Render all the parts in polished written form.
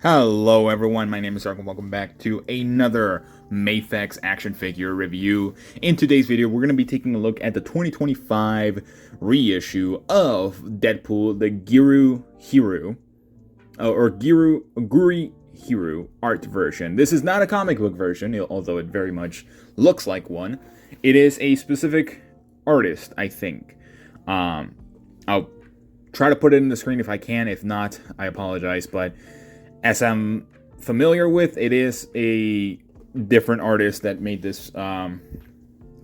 Hello everyone, my name is Ark and welcome back to another Mafex action figure review. In today's video, we're going to be taking a look at the 2025 reissue of Deadpool, the Gurihiru art version. This is not a comic book version, although it very much looks like one. It is a specific artist, I think. I'll try to put it in the screen if I can. If not, I apologize, but as I'm familiar with, it is a different artist that made this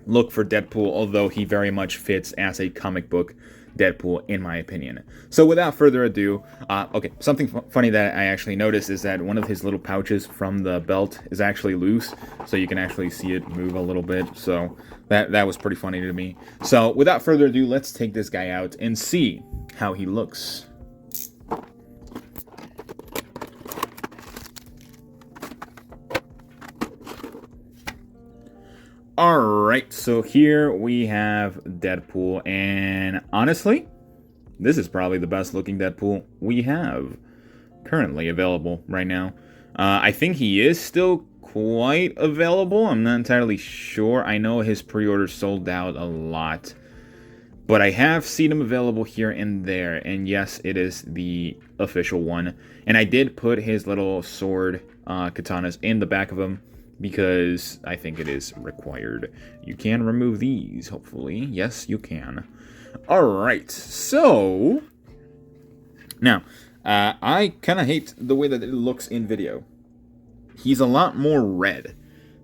look for Deadpool, although he very much fits as a comic book Deadpool, in my opinion. So without further ado, okay, something funny that I actually noticed is that one of his little pouches from the belt is actually loose, so you can actually see it move a little bit, so that was pretty funny to me. So without further ado, let's take this guy out and see how he looks. Alright, so here we have Deadpool, and honestly, this is probably the best looking Deadpool we have currently available right now. I think he is still quite available. I'm not entirely sure. I know his pre-orders sold out a lot, but I have seen him available here and there, and yes, it is the official one. And I did put his little sword katanas in the back of him, because I think it is required. You can remove these, hopefully. Yes, you can. Alright, so now, I kind of hate the way that it looks in video. He's a lot more red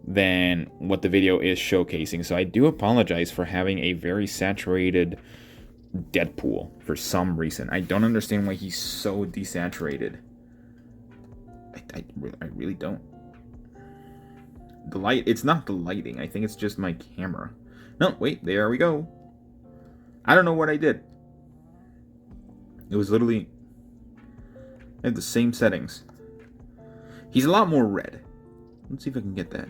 than what the video is showcasing, so I do apologize for having a very saturated Deadpool for some reason. I don't understand why he's so desaturated. I really don't. The light, it's not the lighting. I think it's just my camera. No, wait, there we go. I don't know what I did. It was literally, I had the same settings. He's a lot more red. Let's see if I can get that.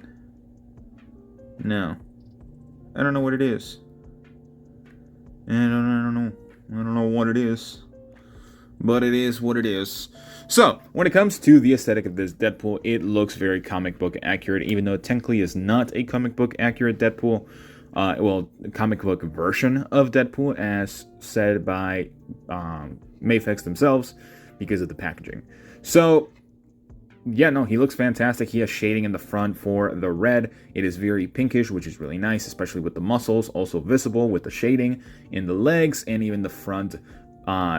No. I don't know what it is. I don't know. I don't know what it is. But it is what it is. So, when it comes to the aesthetic of this Deadpool, it looks very comic book accurate, even though it technically is not a comic book accurate Deadpool. Well, comic book version of Deadpool, as said by Mafex themselves, because of the packaging. So, yeah, no, he looks fantastic. He has shading in the front for the red. It is very pinkish, which is really nice, especially with the muscles, also visible with the shading in the legs and even the front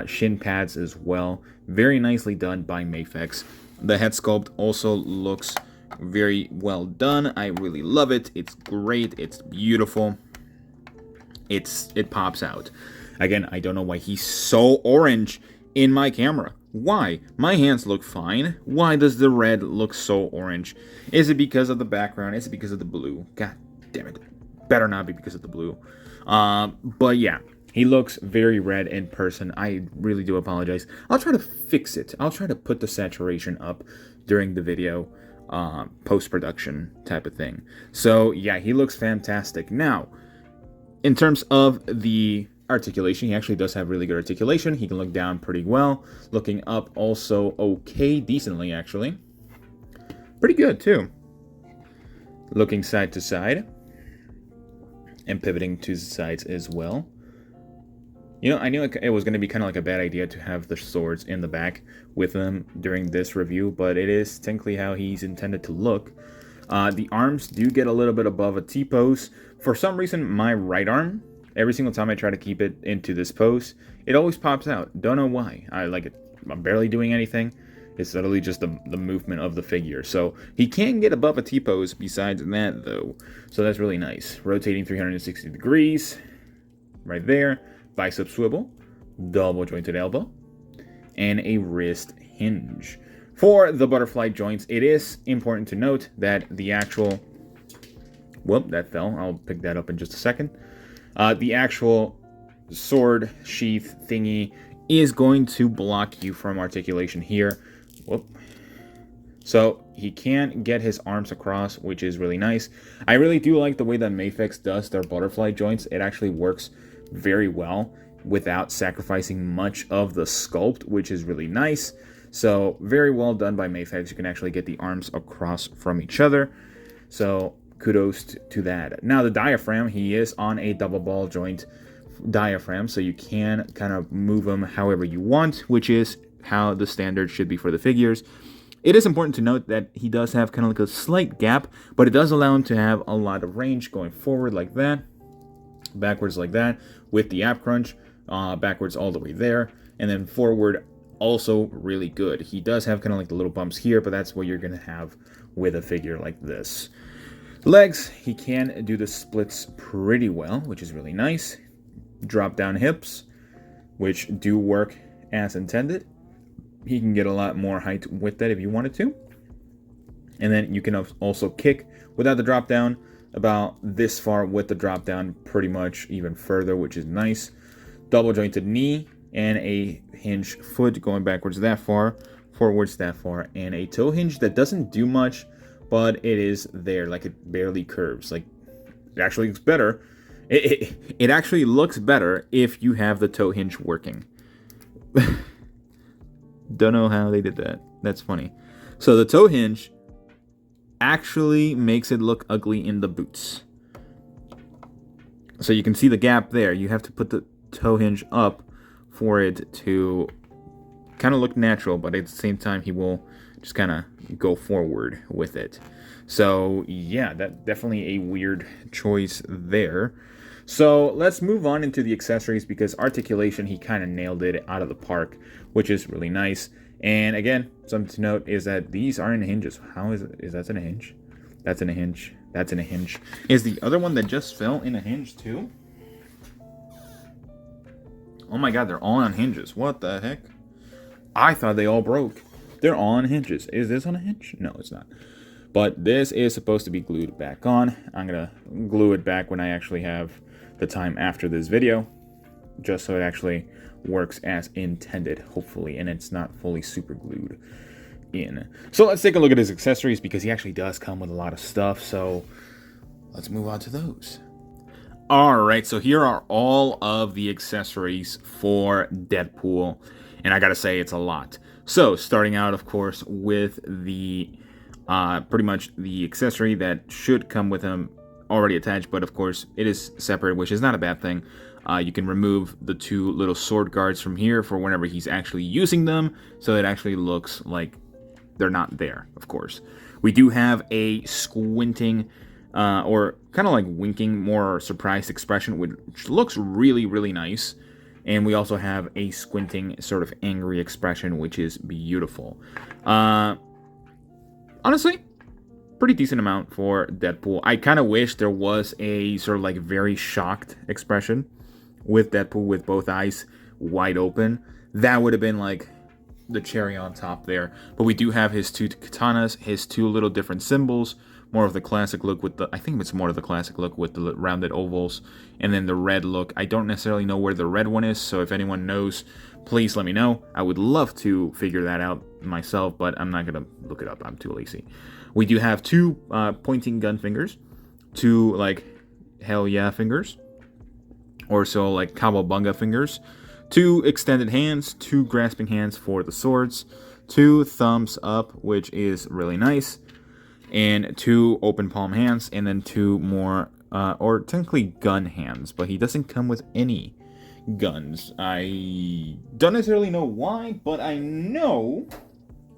shin pads as well. Very nicely done by Mafex. The head sculpt also looks very well done. I really love it. It's great. It's beautiful. It pops out. Again, I don't know why he's so orange in my camera. Why? My hands look fine. Why does the red look so orange? Is it because of the background? Is it because of the blue? God damn it. Better not be because of the blue. But yeah. He looks very red in person. I really do apologize. I'll try to fix it. I'll try to put the saturation up during the video, post-production type of thing. So, yeah, he looks fantastic. Now, in terms of the articulation, he actually does have really good articulation. He can look down pretty well. Looking up also okay, decently, actually. Pretty good, too. Looking side to side. And pivoting to the sides as well. You know, I knew it was going to be kind of like a bad idea to have the swords in the back with them during this review, but it is technically how he's intended to look. The arms do get a little bit above a T-pose. For some reason, my right arm, every single time I try to keep it into this pose, it always pops out. Don't know why. I'm barely doing anything. It's literally just the movement of the figure. So he can get above a T-pose besides that, though. So that's really nice. Rotating 360 degrees right there. Bicep swivel, double jointed elbow, and a wrist hinge. For the butterfly joints, it is important to note that the actual, whoop, that fell. I'll pick that up in just a second. The actual sword sheath thingy is going to block you from articulation here. Whoop. So he can get his arms across, which is really nice. I really do like the way that Mafex does their butterfly joints. It actually works very well without sacrificing much of the sculpt, which is really nice. So very well done by Mafex. You can actually get the arms across from each other. So kudos to that. Now the diaphragm, he is on a double ball joint diaphragm, so you can kind of move him however you want, which is how the standard should be for the figures. It is important to note that he does have kind of like a slight gap, but it does allow him to have a lot of range going forward like that, backwards like that, with the ab crunch, backwards all the way there, and then forward also really good. He does have kind of like the little bumps here, but that's what you're going to have with a figure like this. Legs, he can do the splits pretty well, which is really nice. Drop down hips, which do work as intended. He can get a lot more height with that if you wanted to. And then you can also kick without the drop down about this far, with the drop down pretty much even further, which is nice. Double jointed knee and a hinge foot going backwards that far, forwards that far, and a toe hinge that doesn't do much, but it is there, like it barely curves. Like it actually looks better. It actually looks better if you have the toe hinge working. Don't know how they did that. That's funny. So the toe hinge actually makes it look ugly in the boots. So you can see the gap there. You have to put the toe hinge up for it to kind of look natural, but at the same time he will just kind of go forward with it. So yeah, that's definitely a weird choice there. So let's move on into the accessories, because articulation, he kind of nailed it out of the park, which is really nice. And again, something to note is that these are in hinges. How is it? Is that in a hinge? That's in a hinge. That's in a hinge. Is the other one that just fell in a hinge too? Oh my god, they're all on hinges. What the heck? I thought they all broke. They're all on hinges. Is this on a hinge? No, it's not. But this is supposed to be glued back on. I'm going to glue it back when I actually have the time after this video, just so it actually works as intended, hopefully, and it's not fully super glued in. So let's take a look at his accessories, because he actually does come with a lot of stuff. So let's move on to those. Alright, so here are all of the accessories for Deadpool, and I gotta say, it's a lot. So starting out, of course, with the pretty much the accessory that should come with him already attached, but of course it is separate, which is not a bad thing. You can remove the two little sword guards from here for whenever he's actually using them, so it actually looks like they're not there, of course. We do have a squinting, or kind of like winking, more surprised expression, which looks really, really nice. And we also have a squinting, sort of angry expression, which is beautiful. Honestly, pretty decent amount for Deadpool. I kind of wish there was a sort of like very shocked expression with Deadpool with both eyes wide open. That would have been like the cherry on top there. But we do have his two katanas, his two little different symbols, more of the classic look with the, I think it's more of the classic look with the rounded ovals, and then the red look. I don't necessarily know where the red one is, so if anyone knows, please let me know. I would love to figure that out myself, but I'm not going to look it up. I'm too lazy. We do have two pointing gun fingers, two like hell yeah fingers, or so like cowabunga fingers, two extended hands, two grasping hands for the swords, two thumbs up, which is really nice, and two open palm hands, and then two more, or technically gun hands, but he doesn't come with any guns. I don't necessarily know why, but I know,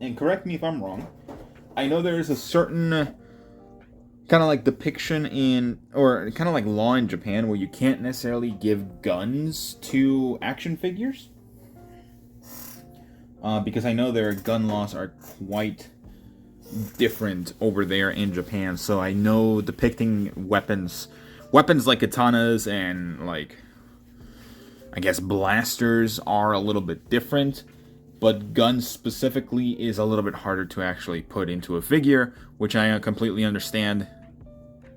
and correct me if I'm wrong, I know there is a certain kind of like depiction in, or kind of like law in Japan, where you can't necessarily give guns to action figures. Because I know their gun laws are quite different over there in Japan. So I know depicting weapons like katanas and like, I guess, blasters are a little bit different. But guns specifically is a little bit harder to actually put into a figure, which I completely understand.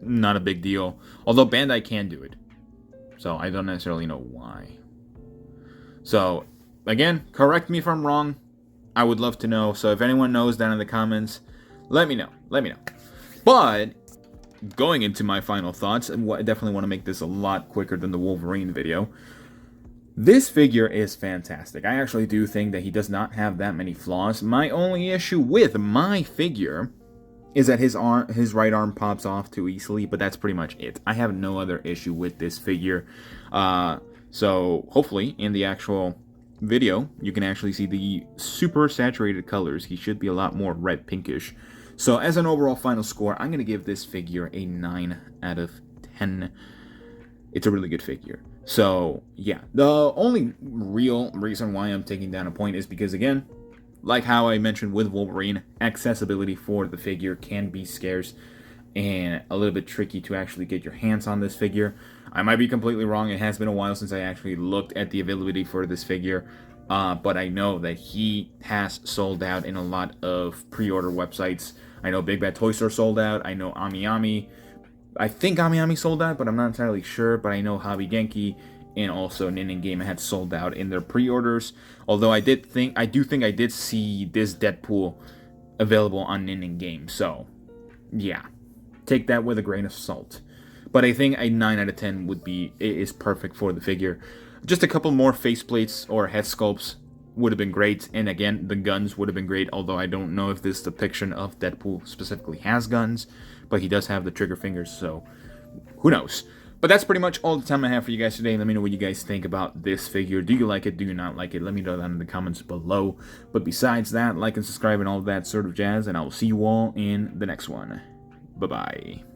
Not a big deal. Although Bandai can do it. So I don't necessarily know why. So, again, correct me if I'm wrong. I would love to know. So if anyone knows down in the comments, let me know. Let me know. But, going into my final thoughts, and I definitely want to make this a lot quicker than the Wolverine video. This figure is fantastic. I actually do think that he does not have that many flaws. My only issue with my figure is that his right arm pops off too easily, but that's pretty much it. I have no other issue with this figure. So hopefully in the actual video, you can actually see the super saturated colors. He should be a lot more red pinkish. So as an overall final score, I'm going to give this figure a 9 out of 10. It's a really good figure. So yeah, the only real reason why I'm taking down a point is because, again, like how I mentioned with Wolverine, accessibility for the figure can be scarce and a little bit tricky to actually get your hands on this figure. I might be completely wrong. It has been a while since I actually looked at the availability for this figure, but I know that he has sold out in a lot of pre-order websites. I know Big Bad Toy Store sold out. I know Ami. I think Ami sold out, but I'm not entirely sure. But I know Hobby Genki and also Nin Game had sold out in their pre-orders. Although I do think I did see this Deadpool available on Nin Game. So yeah, take that with a grain of salt. But I think a 9 out of 10 is perfect for the figure. Just a couple more faceplates or head sculpts would have been great. And again, the guns would have been great, although I don't know if this depiction of Deadpool specifically has guns, but he does have the trigger fingers, so who knows. But that's pretty much all the time I have for you guys today. Let me know what you guys think about this figure. Do you like it? Do you not like it? Let me know down in the comments below. But besides that, like and subscribe and all that sort of jazz, and I will see you all in the next one. Bye-bye.